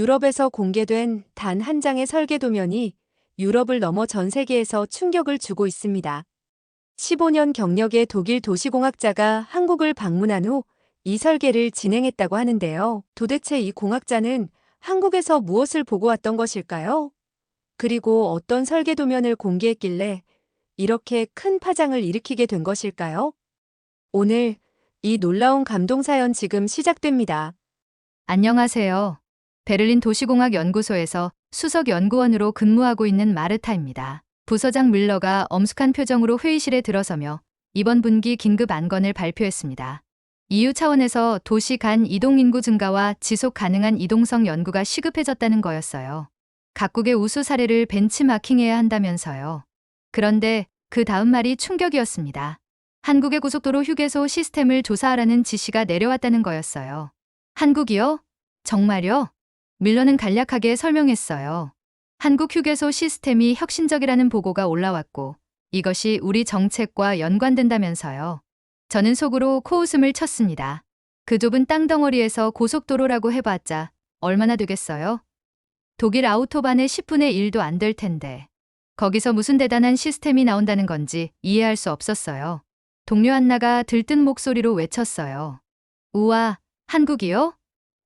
유럽에서 공개된 단 한 장의 설계도면이 유럽을 넘어 전 세계에서 충격을 주고 있습니다. 15년 경력의 독일 도시공학자가 한국을 방문한 후 이 설계를 진행했다고 하는데요. 도대체 이 공학자는 한국에서 무엇을 보고 왔던 것일까요? 그리고 어떤 설계도면을 공개했길래 이렇게 큰 파장을 일으키게 된 것일까요? 오늘 이 놀라운 감동사연 지금 시작됩니다. 안녕하세요. 베를린 도시공학연구소에서 수석 연구원으로 근무하고 있는 마르타입니다. 부서장 뮬러가 엄숙한 표정으로 회의실에 들어서며 이번 분기 긴급 안건을 발표했습니다. EU 차원에서 도시 간 이동 인구 증가와 지속 가능한 이동성 연구가 시급해졌다는 거였어요. 각국의 우수 사례를 벤치마킹해야 한다면서요. 그런데 그 다음 말이 충격이었습니다. 한국의 고속도로 휴게소 시스템을 조사하라는 지시가 내려왔다는 거였어요. 한국이요? 정말요? 밀러는 간략하게 설명했어요. 한국 휴게소 시스템이 혁신적이라는 보고가 올라왔고 이것이 우리 정책과 연관된다면서요. 저는 속으로 코웃음을 쳤습니다. 그 좁은 땅덩어리에서 고속도로라고 해봤자 얼마나 되겠어요? 독일 아우토반의 10분의 1도 안 될 텐데. 거기서 무슨 대단한 시스템이 나온다는 건지 이해할 수 없었어요. 동료 한나가 들뜬 목소리로 외쳤어요. 우와, 한국이요?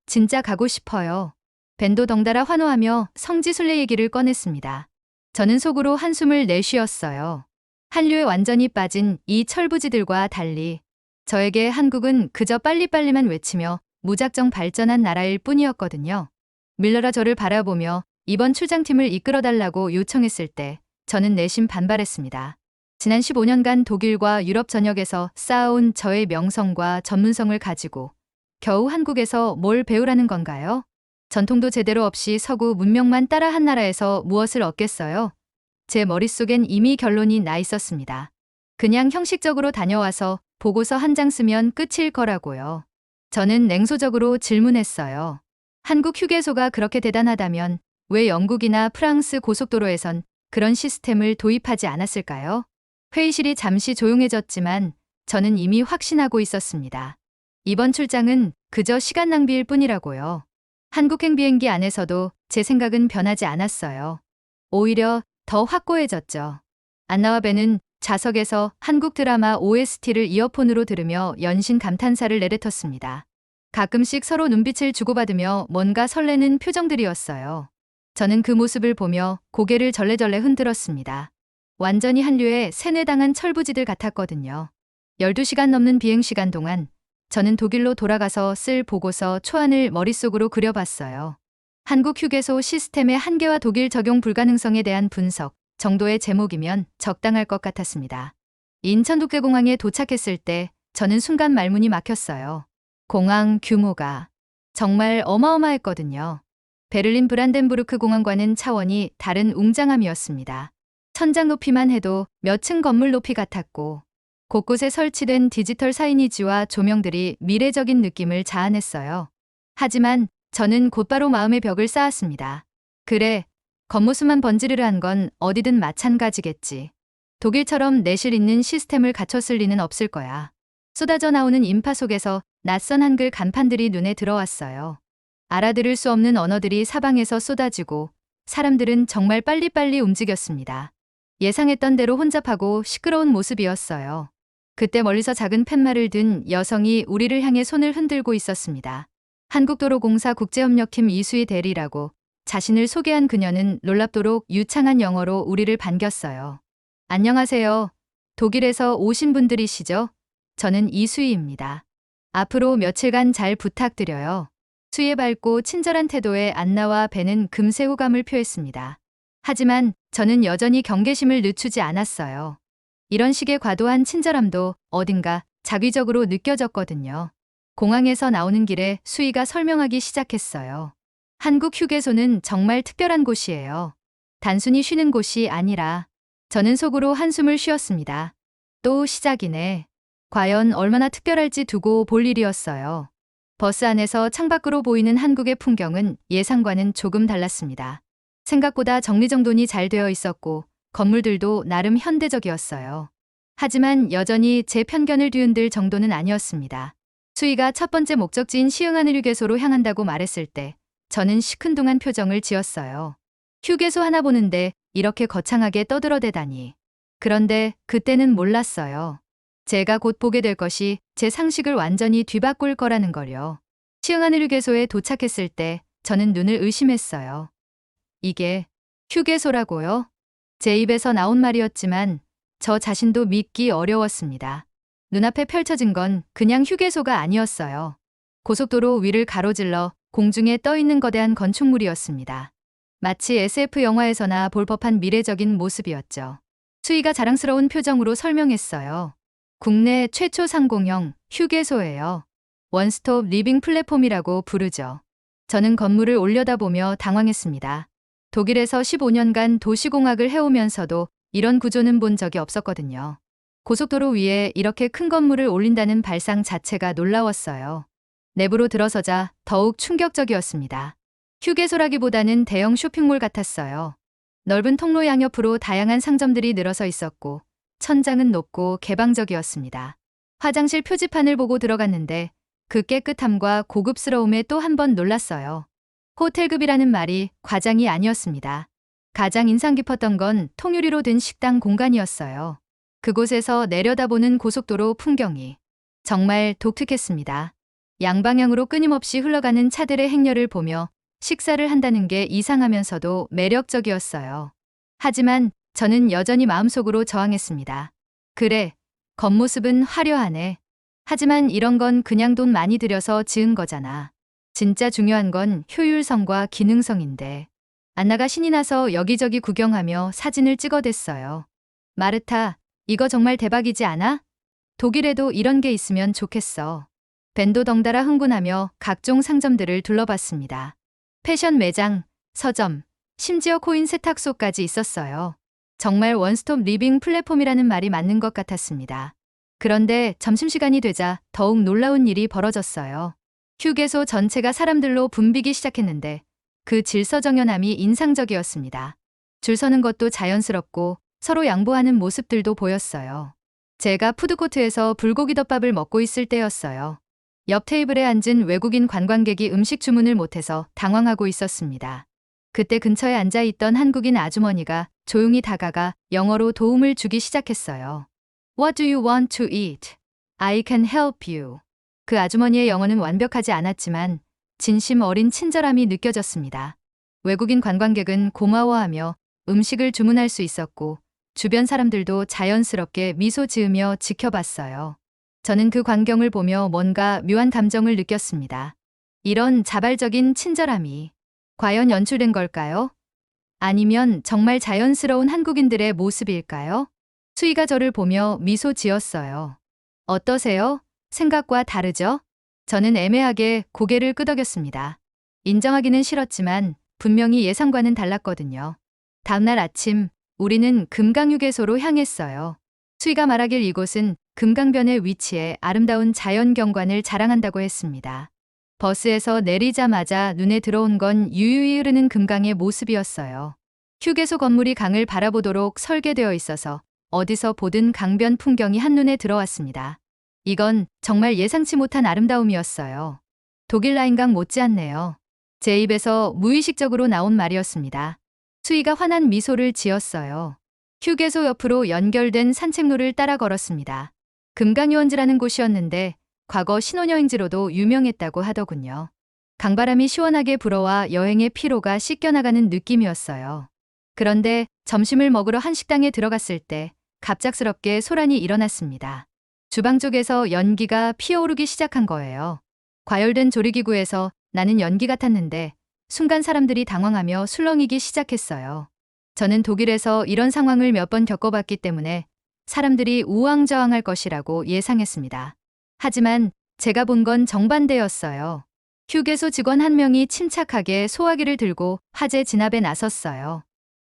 진짜 가고 싶어요. 벤도 덩달아 환호하며 성지순례 얘기를 꺼냈습니다. 저는 속으로 한숨을 내쉬었어요. 한류에 완전히 빠진 이 철부지들과 달리 저에게 한국은 그저 빨리빨리만 외치며 무작정 발전한 나라일 뿐이었거든요. 밀러가 저를 바라보며 이번 출장팀을 이끌어달라고 요청했을 때 저는 내심 반발했습니다. 지난 15년간 독일과 유럽 전역에서 쌓아온 저의 명성과 전문성을 가지고 겨우 한국에서 뭘 배우라는 건가요? 전통도 제대로 없이 서구 문명만 따라한 나라에서 무엇을 얻겠어요? 제 머릿속엔 이미 결론이 나 있었습니다. 그냥 형식적으로 다녀와서 보고서 한 장 쓰면 끝일 거라고요. 저는 냉소적으로 질문했어요. 한국 휴게소가 그렇게 대단하다면 왜 영국이나 프랑스 고속도로에선 그런 시스템을 도입하지 않았을까요? 회의실이 잠시 조용해졌지만 저는 이미 확신하고 있었습니다. 이번 출장은 그저 시간 낭비일 뿐이라고요. 한국행 비행기 안에서도 제 생각은 변하지 않았어요. 오히려 더 확고해졌죠. 안나와 벤은 좌석에서 한국 드라마 OST를 이어폰으로 들으며 연신 감탄사를 내뱉었습니다. 가끔씩 서로 눈빛을 주고받으며 뭔가 설레는 표정들이었어요. 저는 그 모습을 보며 고개를 절레절레 흔들었습니다. 완전히 한류에 세뇌당한 철부지들 같았거든요. 12시간 넘는 비행시간 동안 저는 독일로 돌아가서 쓸 보고서 초안을 머릿속으로 그려봤어요. 한국 휴게소 시스템의 한계와 독일 적용 불가능성에 대한 분석 정도의 제목이면 적당할 것 같았습니다. 인천국제공항에 도착했을 때 저는 순간 말문이 막혔어요. 공항 규모가 정말 어마어마했거든요. 베를린 브란덴부르크 공항과는 차원이 다른 웅장함이었습니다. 천장 높이만 해도 몇 층 건물 높이 같았고 곳곳에 설치된 디지털 사이니지와 조명들이 미래적인 느낌을 자아냈어요. 하지만 저는 곧바로 마음의 벽을 쌓았습니다. 그래, 겉모습만 번지르르한 건 어디든 마찬가지겠지. 독일처럼 내실 있는 시스템을 갖췄을 리는 없을 거야. 쏟아져 나오는 인파 속에서 낯선 한글 간판들이 눈에 들어왔어요. 알아들을 수 없는 언어들이 사방에서 쏟아지고 사람들은 정말 빨리빨리 움직였습니다. 예상했던 대로 혼잡하고 시끄러운 모습이었어요. 그때 멀리서 작은 팻말을 든 여성이 우리를 향해 손을 흔들고 있었습니다. 한국도로공사 국제협력팀 이수희 대리라고 자신을 소개한 그녀는 놀랍도록 유창한 영어로 우리를 반겼어요. 안녕하세요. 독일에서 오신 분들이시죠? 저는 이수희입니다. 앞으로 며칠간 잘 부탁드려요. 수의 밝고 친절한 태도에 안나와 벤은 금세 호감을 표했습니다. 하지만 저는 여전히 경계심을 늦추지 않았어요. 이런 식의 과도한 친절함도 어딘가 자기적으로 느껴졌거든요. 공항에서 나오는 길에 수희가 설명하기 시작했어요. 한국 휴게소는 정말 특별한 곳이에요. 단순히 쉬는 곳이 아니라 저는 속으로 한숨을 쉬었습니다. 또 시작이네. 과연 얼마나 특별할지 두고 볼 일이었어요. 버스 안에서 창밖으로 보이는 한국의 풍경은 예상과는 조금 달랐습니다. 생각보다 정리정돈이 잘 되어 있었고 건물들도 나름 현대적이었어요. 하지만 여전히 제 편견을 뒤흔들 정도는 아니었습니다. 수희가 첫 번째 목적지인 시흥하늘 휴게소로 향한다고 말했을 때 저는 시큰둥한 표정을 지었어요. 휴게소 하나 보는데 이렇게 거창하게 떠들어대다니. 그런데 그때는 몰랐어요. 제가 곧 보게 될 것이 제 상식을 완전히 뒤바꿀 거라는 걸요. 시흥하늘 휴게소에 도착했을 때 저는 눈을 의심했어요. 이게 휴게소라고요? 제 입에서 나온 말이었지만 저 자신도 믿기 어려웠습니다. 눈앞에 펼쳐진 건 그냥 휴게소가 아니었어요. 고속도로 위를 가로질러 공중에 떠 있는 거대한 건축물이었습니다. 마치 SF 영화에서나 볼 법한 미래적인 모습이었죠. 수희가 자랑스러운 표정으로 설명했어요. 국내 최초 상공형 휴게소예요. 원스톱 리빙 플랫폼이라고 부르죠. 저는 건물을 올려다보며 당황했습니다. 독일에서 15년간 도시공학을 해오면서도 이런 구조는 본 적이 없었거든요. 고속도로 위에 이렇게 큰 건물을 올린다는 발상 자체가 놀라웠어요. 내부로 들어서자 더욱 충격적이었습니다. 휴게소라기보다는 대형 쇼핑몰 같았어요. 넓은 통로 양옆으로 다양한 상점들이 늘어서 있었고 천장은 높고 개방적이었습니다. 화장실 표지판을 보고 들어갔는데 그 깨끗함과 고급스러움에 또 한 번 놀랐어요. 호텔급이라는 말이 과장이 아니었습니다. 가장 인상 깊었던 건 통유리로 된 식당 공간이었어요. 그곳에서 내려다보는 고속도로 풍경이 정말 독특했습니다. 양방향으로 끊임없이 흘러가는 차들의 행렬을 보며 식사를 한다는 게 이상하면서도 매력적이었어요. 하지만 저는 여전히 마음속으로 저항했습니다. 그래, 겉모습은 화려하네. 하지만 이런 건 그냥 돈 많이 들여서 지은 거잖아. 진짜 중요한 건 효율성과 기능성인데. 안나가 신이 나서 여기저기 구경하며 사진을 찍어댔어요. 마르타, 이거 정말 대박이지 않아? 독일에도 이런 게 있으면 좋겠어. 벤도 덩달아 흥분하며 각종 상점들을 둘러봤습니다. 패션 매장, 서점, 심지어 코인 세탁소까지 있었어요. 정말 원스톱 리빙 플랫폼이라는 말이 맞는 것 같았습니다. 그런데 점심시간이 되자 더욱 놀라운 일이 벌어졌어요. 휴게소 전체가 사람들로 붐비기 시작했는데 그 질서정연함이 인상적이었습니다. 줄 서는 것도 자연스럽고 서로 양보하는 모습들도 보였어요. 제가 푸드코트에서 불고기 덮밥을 먹고 있을 때였어요. 옆 테이블에 앉은 외국인 관광객이 음식 주문을 못해서 당황하고 있었습니다. 그때 근처에 앉아 있던 한국인 아주머니가 조용히 다가가 영어로 도움을 주기 시작했어요. What do you want to eat? I can help you. 그 아주머니의 영어는 완벽하지 않았지만 진심 어린 친절함이 느껴졌습니다. 외국인 관광객은 고마워하며 음식을 주문할 수 있었고 주변 사람들도 자연스럽게 미소 지으며 지켜봤어요. 저는 그 광경을 보며 뭔가 묘한 감정을 느꼈습니다. 이런 자발적인 친절함이 과연 연출된 걸까요? 아니면 정말 자연스러운 한국인들의 모습일까요? 수희가 저를 보며 미소 지었어요. 어떠세요? 생각과 다르죠? 저는 애매하게 고개를 끄덕였습니다. 인정하기는 싫었지만 분명히 예상과는 달랐거든요. 다음날 아침 우리는 금강휴게소로 향했어요. 수희가 말하길 이곳은 금강변에 위치해 아름다운 자연 경관을 자랑한다고 했습니다. 버스에서 내리자마자 눈에 들어온 건 유유히 흐르는 금강의 모습이었어요. 휴게소 건물이 강을 바라보도록 설계되어 있어서 어디서 보든 강변 풍경이 한눈에 들어왔습니다. 이건 정말 예상치 못한 아름다움이었어요. 독일 라인강 못지않네요. 제 입에서 무의식적으로 나온 말이었습니다. 수희가 환한 미소를 지었어요. 휴게소 옆으로 연결된 산책로를 따라 걸었습니다. 금강유원지라는 곳이었는데 과거 신혼여행지로도 유명했다고 하더군요. 강바람이 시원하게 불어와 여행의 피로가 씻겨나가는 느낌이었어요. 그런데 점심을 먹으러 한 식당에 들어갔을 때 갑작스럽게 소란이 일어났습니다. 주방 쪽에서 연기가 피어오르기 시작한 거예요. 과열된 조리기구에서 나는 연기 같았는데 순간 사람들이 당황하며 술렁이기 시작했어요. 저는 독일에서 이런 상황을 몇 번 겪어봤기 때문에 사람들이 우왕좌왕할 것이라고 예상했습니다. 하지만 제가 본 건 정반대였어요. 휴게소 직원 한 명이 침착하게 소화기를 들고 화재 진압에 나섰어요.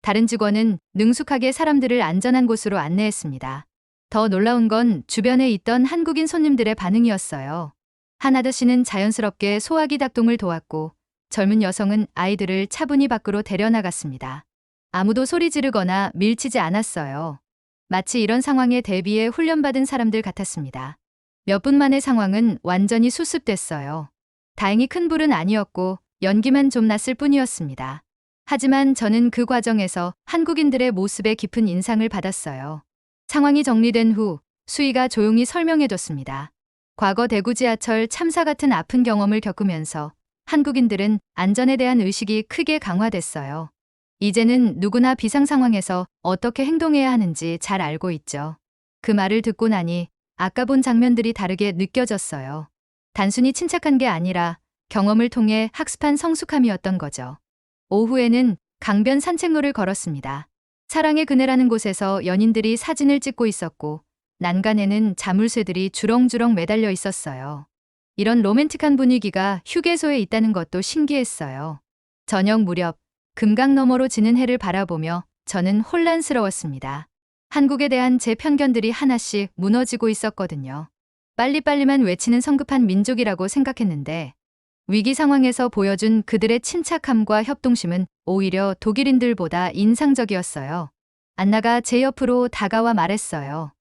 다른 직원은 능숙하게 사람들을 안전한 곳으로 안내했습니다. 더 놀라운 건 주변에 있던 한국인 손님들의 반응이었어요. 한 아저씨는 자연스럽게 소화기 작동을 도왔고 젊은 여성은 아이들을 차분히 밖으로 데려나갔습니다. 아무도 소리 지르거나 밀치지 않았어요. 마치 이런 상황에 대비해 훈련받은 사람들 같았습니다. 몇 분 만에 상황은 완전히 수습됐어요. 다행히 큰 불은 아니었고 연기만 좀 났을 뿐이었습니다. 하지만 저는 그 과정에서 한국인들의 모습에 깊은 인상을 받았어요. 상황이 정리된 후 수희가 조용히 설명해줬습니다. 과거 대구 지하철 참사 같은 아픈 경험을 겪으면서 한국인들은 안전에 대한 의식이 크게 강화됐어요. 이제는 누구나 비상 상황에서 어떻게 행동해야 하는지 잘 알고 있죠. 그 말을 듣고 나니 아까 본 장면들이 다르게 느껴졌어요. 단순히 침착한 게 아니라 경험을 통해 학습한 성숙함이었던 거죠. 오후에는 강변 산책로를 걸었습니다. 사랑의 그네라는 곳에서 연인들이 사진을 찍고 있었고 난간에는 자물쇠들이 주렁주렁 매달려 있었어요. 이런 로맨틱한 분위기가 휴게소에 있다는 것도 신기했어요. 저녁 무렵 금강 너머로 지는 해를 바라보며 저는 혼란스러웠습니다. 한국에 대한 제 편견들이 하나씩 무너지고 있었거든요. 빨리빨리만 외치는 성급한 민족이라고 생각했는데 위기 상황에서 보여준 그들의 침착함과 협동심은 오히려 독일인들보다 인상적이었어요. 안나가 제 옆으로 다가와 말했어요.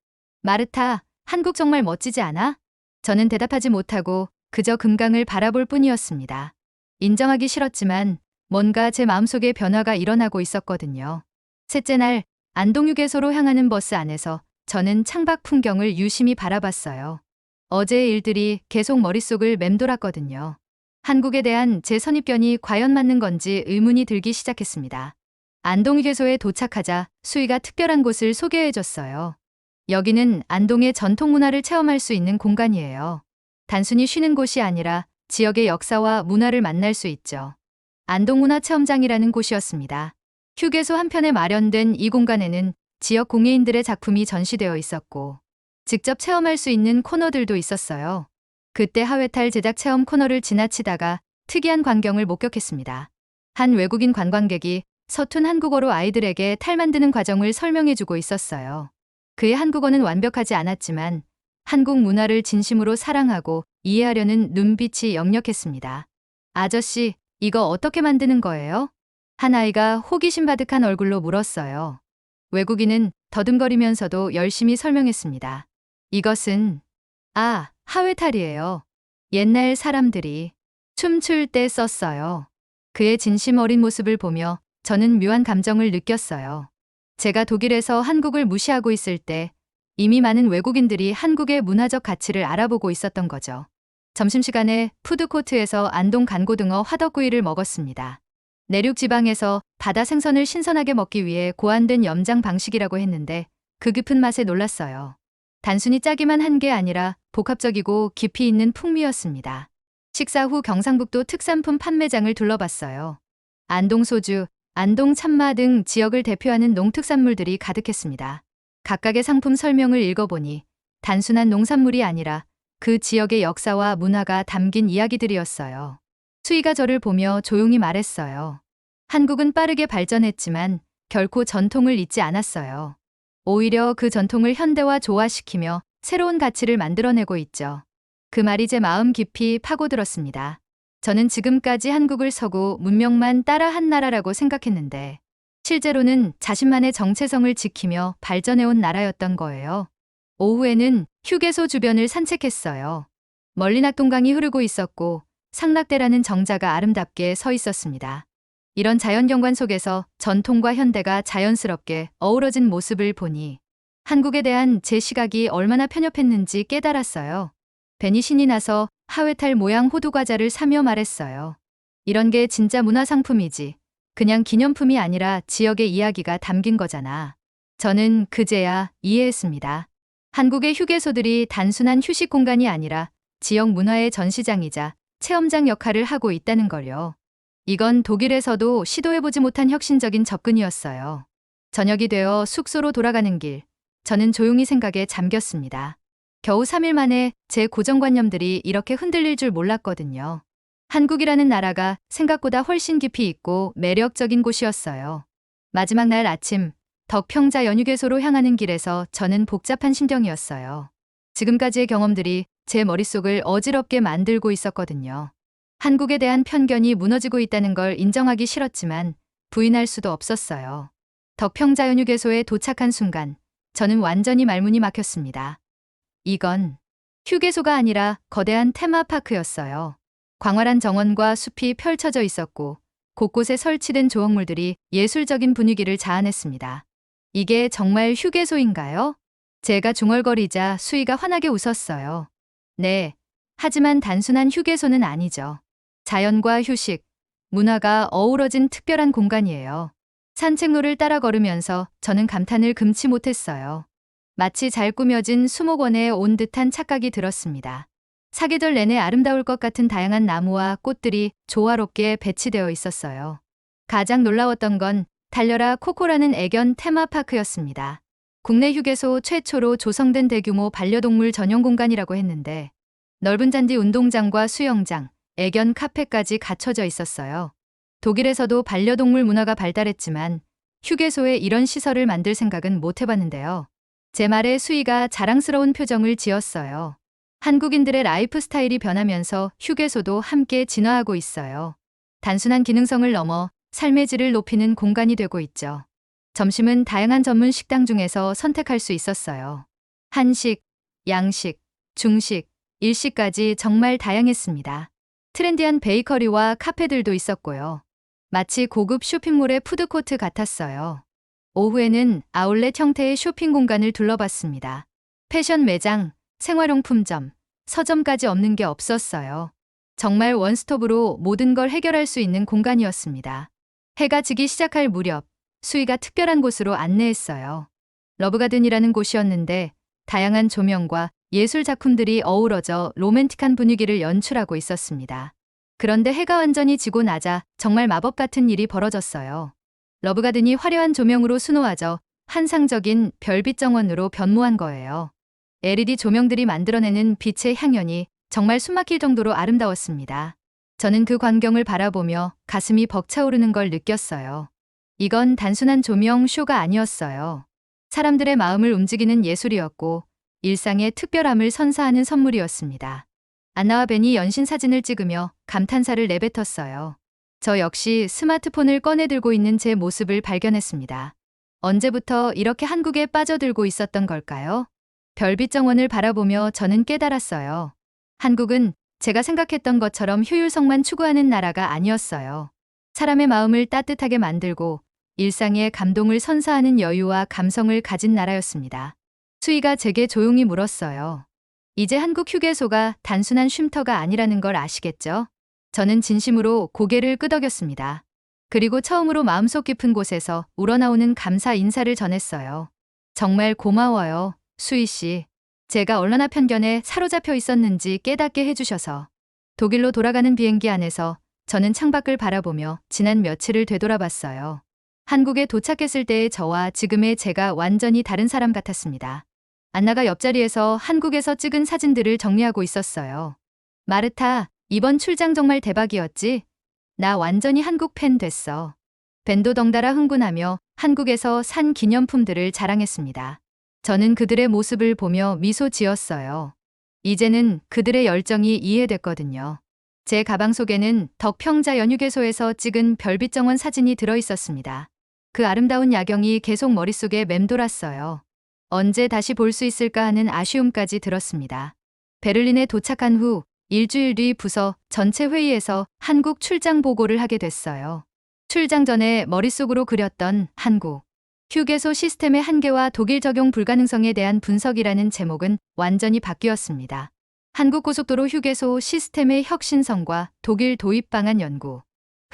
마르타, 한국 정말 멋지지 않아? 저는 대답하지 못하고 그저 금강을 바라볼 뿐이었습니다. 인정하기 싫었지만 뭔가 제 마음속에 변화가 일어나고 있었거든요. 셋째 날 안동휴게소로 향하는 버스 안에서 저는 창밖 풍경을 유심히 바라봤어요. 어제의 일들이 계속 머릿속을 맴돌았거든요. 한국에 대한 제 선입견이 과연 맞는 건지 의문이 들기 시작했습니다. 안동휴게소에 도착하자 수희가 특별한 곳을 소개해줬어요. 여기는 안동의 전통 문화를 체험할 수 있는 공간이에요. 단순히 쉬는 곳이 아니라 지역의 역사와 문화를 만날 수 있죠. 안동문화체험장이라는 곳이었습니다. 휴게소 한편에 마련된 이 공간에는 지역 공예인들의 작품이 전시되어 있었고 직접 체험할 수 있는 코너들도 있었어요. 그때 하회탈 제작 체험 코너를 지나치다가 특이한 광경을 목격했습니다. 한 외국인 관광객이 서툰 한국어로 아이들에게 탈 만드는 과정을 설명해주고 있었어요. 그의 한국어는 완벽하지 않았지만 한국 문화를 진심으로 사랑하고 이해하려는 눈빛이 역력했습니다. 아저씨, 이거 어떻게 만드는 거예요? 한 아이가 호기심 가득한 얼굴로 물었어요. 외국인은 더듬거리면서도 열심히 설명했습니다. 이것은 하회탈이에요. 옛날 사람들이 춤출 때 썼어요. 그의 진심 어린 모습을 보며 저는 묘한 감정을 느꼈어요. 제가 독일에서 한국을 무시하고 있을 때 이미 많은 외국인들이 한국의 문화적 가치를 알아보고 있었던 거죠. 점심시간에 푸드코트에서 안동 간고등어 화덕구이를 먹었습니다. 내륙 지방에서 바다 생선을 신선하게 먹기 위해 고안된 염장 방식이라고 했는데 그 깊은 맛에 놀랐어요. 단순히 짜기만 한 게 아니라 복합적이고 깊이 있는 풍미였습니다. 식사 후 경상북도 특산품 판매장을 둘러봤어요. 안동 소주, 안동 참마 등 지역을 대표하는 농특산물들이 가득했습니다. 각각의 상품 설명을 읽어보니 단순한 농산물이 아니라 그 지역의 역사와 문화가 담긴 이야기들이었어요. 수희가 저를 보며 조용히 말했어요. 한국은 빠르게 발전했지만 결코 전통을 잊지 않았어요. 오히려 그 전통을 현대화 조화시키며 새로운 가치를 만들어내고 있죠. 그 말이 제 마음 깊이 파고들었습니다. 저는 지금까지 한국을 서구 문명만 따라한 나라라고 생각했는데 실제로는 자신만의 정체성을 지키며 발전해온 나라였던 거예요. 오후에는 휴게소 주변을 산책했어요. 멀리 낙동강이 흐르고 있었고 상락대라는 정자가 아름답게 서 있었습니다. 이런 자연경관 속에서 전통과 현대가 자연스럽게 어우러진 모습을 보니 한국에 대한 제 시각이 얼마나 편협했는지 깨달았어요. 괜히 신이 나서 하회탈 모양 호두과자를 사며 말했어요. 이런 게 진짜 문화상품이지. 그냥 기념품이 아니라 지역의 이야기가 담긴 거잖아. 저는 그제야 이해했습니다. 한국의 휴게소들이 단순한 휴식 공간이 아니라 지역 문화의 전시장이자 체험장 역할을 하고 있다는 걸요. 이건 독일에서도 시도해보지 못한 혁신적인 접근이었어요. 저녁이 되어 숙소로 돌아가는 길, 저는 조용히 생각에 잠겼습니다. 겨우 3일 만에 제 고정관념들이 이렇게 흔들릴 줄 몰랐거든요. 한국이라는 나라가 생각보다 훨씬 깊이 있고 매력적인 곳이었어요. 마지막 날 아침, 덕평자 연휴게소로 향하는 길에서 저는 복잡한 심정이었어요. 지금까지의 경험들이 제 머릿속을 어지럽게 만들고 있었거든요. 한국에 대한 편견이 무너지고 있다는 걸 인정하기 싫었지만 부인할 수도 없었어요. 덕평자 연휴게소에 도착한 순간 저는 완전히 말문이 막혔습니다. 이건 휴게소가 아니라 거대한 테마파크였어요. 광활한 정원과 숲이 펼쳐져 있었고 곳곳에 설치된 조형물들이 예술적인 분위기를 자아냈습니다. 이게 정말 휴게소인가요? 제가 중얼거리자 수희가 환하게 웃었어요. 네. 하지만 단순한 휴게소는 아니죠. 자연과 휴식, 문화가 어우러진 특별한 공간이에요. 산책로를 따라 걸으면서 저는 감탄을 금치 못했어요. 마치 잘 꾸며진 수목원에 온 듯한 착각이 들었습니다. 사계절 내내 아름다울 것 같은 다양한 나무와 꽃들이 조화롭게 배치되어 있었어요. 가장 놀라웠던 건 달려라 코코라는 애견 테마파크였습니다. 국내 휴게소 최초로 조성된 대규모 반려동물 전용 공간이라고 했는데 넓은 잔디 운동장과 수영장, 애견 카페까지 갖춰져 있었어요. 독일에서도 반려동물 문화가 발달했지만 휴게소에 이런 시설을 만들 생각은 못 해봤는데요. 제 말에 수희가 자랑스러운 표정을 지었어요. 한국인들의 라이프 스타일이 변하면서 휴게소도 함께 진화하고 있어요. 단순한 기능성을 넘어 삶의 질을 높이는 공간이 되고 있죠. 점심은 다양한 전문 식당 중에서 선택할 수 있었어요. 한식, 양식, 중식, 일식까지 정말 다양했습니다. 트렌디한 베이커리와 카페들도 있었고요. 마치 고급 쇼핑몰의 푸드코트 같았어요. 오후에는 아울렛 형태의 쇼핑 공간을 둘러봤습니다. 패션 매장, 생활용품점, 서점까지 없는 게 없었어요. 정말 원스톱으로 모든 걸 해결할 수 있는 공간이었습니다. 해가 지기 시작할 무렵, 수희가 특별한 곳으로 안내했어요. 러브가든이라는 곳이었는데 다양한 조명과 예술 작품들이 어우러져 로맨틱한 분위기를 연출하고 있었습니다. 그런데 해가 완전히 지고 나자 정말 마법 같은 일이 벌어졌어요. 러브가든이 화려한 조명으로 수놓아져 환상적인 별빛 정원으로 변모한 거예요. LED 조명들이 만들어내는 빛의 향연이 정말 숨막힐 정도로 아름다웠습니다. 저는 그 광경을 바라보며 가슴이 벅차오르는 걸 느꼈어요. 이건 단순한 조명 쇼가 아니었어요. 사람들의 마음을 움직이는 예술이었고 일상의 특별함을 선사하는 선물이었습니다. 안나와 벤이 연신 사진을 찍으며 감탄사를 내뱉었어요. 저 역시 스마트폰을 꺼내 들고 있는 제 모습을 발견했습니다. 언제부터 이렇게 한국에 빠져들고 있었던 걸까요? 별빛 정원을 바라보며 저는 깨달았어요. 한국은 제가 생각했던 것처럼 효율성만 추구하는 나라가 아니었어요. 사람의 마음을 따뜻하게 만들고 일상의 감동을 선사하는 여유와 감성을 가진 나라였습니다. 수희가 제게 조용히 물었어요. 이제 한국 휴게소가 단순한 쉼터가 아니라는 걸 아시겠죠? 저는 진심으로 고개를 끄덕였습니다. 그리고 처음으로 마음속 깊은 곳에서 우러나오는 감사 인사를 전했어요. 정말 고마워요, 수희 씨. 제가 얼마나 편견에 사로잡혀 있었는지 깨닫게 해주셔서. 독일로 돌아가는 비행기 안에서 저는 창밖을 바라보며 지난 며칠을 되돌아봤어요. 한국에 도착했을 때의 저와 지금의 제가 완전히 다른 사람 같았습니다. 안나가 옆자리에서 한국에서 찍은 사진들을 정리하고 있었어요. 마르타, 이번 출장 정말 대박이었지? 나 완전히 한국 팬 됐어. 벤도 덩달아 흥분하며 한국에서 산 기념품들을 자랑했습니다. 저는 그들의 모습을 보며 미소 지었어요. 이제는 그들의 열정이 이해됐거든요. 제 가방 속에는 덕평자 연휴게소에서 찍은 별빛 정원 사진이 들어있었습니다. 그 아름다운 야경이 계속 머릿속에 맴돌았어요. 언제 다시 볼 수 있을까 하는 아쉬움까지 들었습니다. 베를린에 도착한 후 일주일 뒤 부서 전체 회의에서 한국 출장 보고를 하게 됐어요. 출장 전에 머릿속으로 그렸던 한국 휴게소 시스템의 한계와 독일 적용 불가능성에 대한 분석이라는 제목은 완전히 바뀌었습니다. 한국 고속도로 휴게소 시스템의 혁신성과 독일 도입 방안 연구.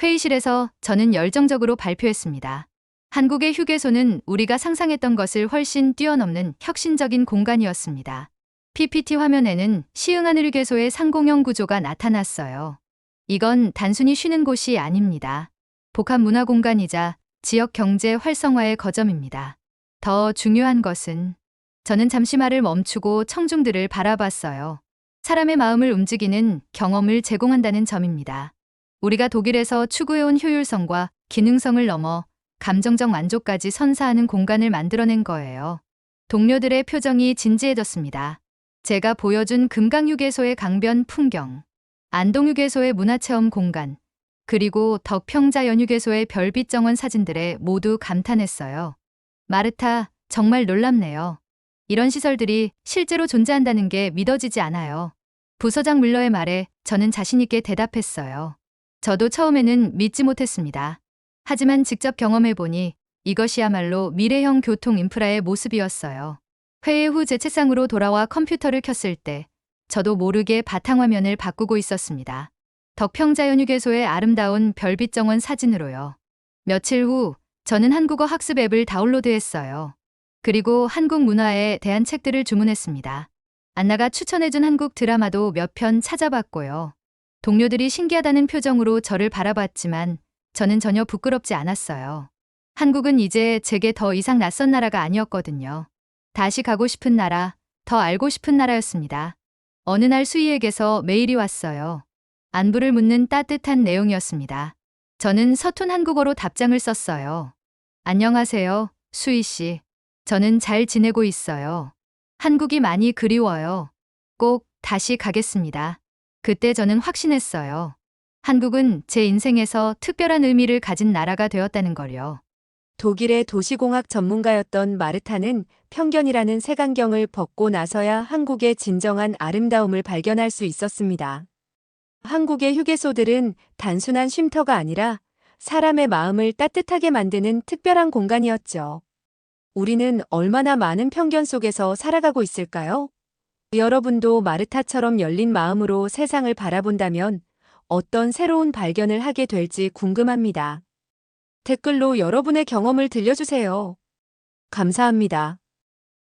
회의실에서 저는 열정적으로 발표했습니다. 한국의 휴게소는 우리가 상상했던 것을 훨씬 뛰어넘는 혁신적인 공간이었습니다. PPT 화면에는 시흥하늘 휴게소의 상공형 구조가 나타났어요. 이건 단순히 쉬는 곳이 아닙니다. 복합 문화 공간이자 지역 경제 활성화의 거점입니다. 더 중요한 것은 저는 잠시 말을 멈추고 청중들을 바라봤어요. 사람의 마음을 움직이는 경험을 제공한다는 점입니다. 우리가 독일에서 추구해온 효율성과 기능성을 넘어 감정적 만족까지 선사하는 공간을 만들어낸 거예요. 동료들의 표정이 진지해졌습니다. 제가 보여준 금강휴게소의 강변 풍경, 안동휴게소의 문화체험 공간, 그리고 덕평자 연휴게소의 별빛 정원 사진들에 모두 감탄했어요. 마르타, 정말 놀랍네요. 이런 시설들이 실제로 존재한다는 게 믿어지지 않아요. 부서장 뮬러의 말에 저는 자신있게 대답했어요. 저도 처음에는 믿지 못했습니다. 하지만 직접 경험해보니 이것이야말로 미래형 교통 인프라의 모습이었어요. 회의 후 제 책상으로 돌아와 컴퓨터를 켰을 때 저도 모르게 바탕화면을 바꾸고 있었습니다. 덕평자연휴게소의 아름다운 별빛 정원 사진으로요. 며칠 후 저는 한국어 학습 앱을 다운로드했어요. 그리고 한국 문화에 대한 책들을 주문했습니다. 안나가 추천해준 한국 드라마도 몇 편 찾아봤고요. 동료들이 신기하다는 표정으로 저를 바라봤지만 저는 전혀 부끄럽지 않았어요. 한국은 이제 제게 더 이상 낯선 나라가 아니었거든요. 다시 가고 싶은 나라, 더 알고 싶은 나라였습니다. 어느 날 수희에게서 메일이 왔어요. 안부를 묻는 따뜻한 내용이었습니다. 저는 서툰 한국어로 답장을 썼어요. 안녕하세요, 수희 씨. 저는 잘 지내고 있어요. 한국이 많이 그리워요. 꼭 다시 가겠습니다. 그때 저는 확신했어요. 한국은 제 인생에서 특별한 의미를 가진 나라가 되었다는 걸요. 독일의 도시공학 전문가였던 마르타는 편견이라는 색안경을 벗고 나서야 한국의 진정한 아름다움을 발견할 수 있었습니다. 한국의 휴게소들은 단순한 쉼터가 아니라 사람의 마음을 따뜻하게 만드는 특별한 공간이었죠. 우리는 얼마나 많은 편견 속에서 살아가고 있을까요? 여러분도 마르타처럼 열린 마음으로 세상을 바라본다면 어떤 새로운 발견을 하게 될지 궁금합니다. 댓글로 여러분의 경험을 들려주세요. 감사합니다.